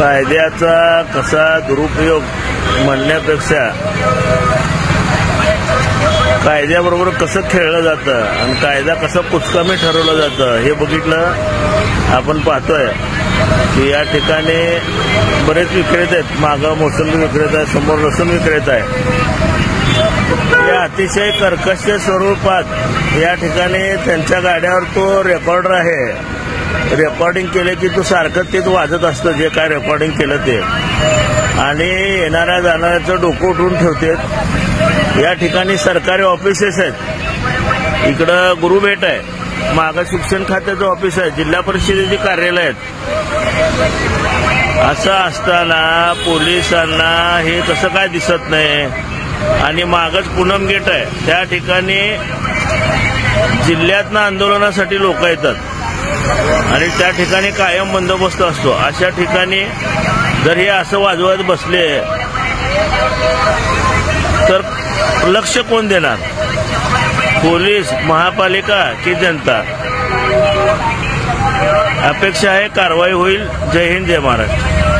कायद्याचा कसा दुरुपयोग म्हणण्यापेक्षा कायद्याबरोबर कसं खेळलं जातं आणि कायदा कसा कुचकामी ठरवला जातं हे बघितलं आपण पाहतोय की या ठिकाणी बरेच विक्रेते आहेत. मागं मोसंबी विक्रेता आहे, समोर लसूण विक्रेता आहे. या अतिशय कर्कश स्वरूपात या ठिकाणी त्यांच्या गाड्यावर तो रेकॉर्डर आहे. रेकॉर्डिंग केले की तो सारखं तेच वाजत असतं जे काय रेकॉर्डिंग केलं ते, आणि येणाऱ्या जाणाऱ्याचं डोकं उठवून ठेवतात. या ठिकाणी सरकारी ऑफिसेस आहेत. इकडं गुरुभेट आहे, मागं शिक्षण खात्याचं ऑफिस आहे, जिल्हा परिषदेची कार्यालय आहेत. असं असताना पोलिसांना हे कसं काय दिसत नाही. आणि मागच पूनम गेट आहे, त्या ठिकाणी जिल्ह्यातनं आंदोलनासाठी लोक येतात आणि त्या ठिकाणी कायम बंदोबस्त असतो. अशा ठिकाणी जर हे असं वाजवत बसले तर लक्ष कोण देणार, पोलीस, महापालिका की जनता? अपेक्षा आहे कारवाई होईल. जय हिंद, जय महाराष्ट्र.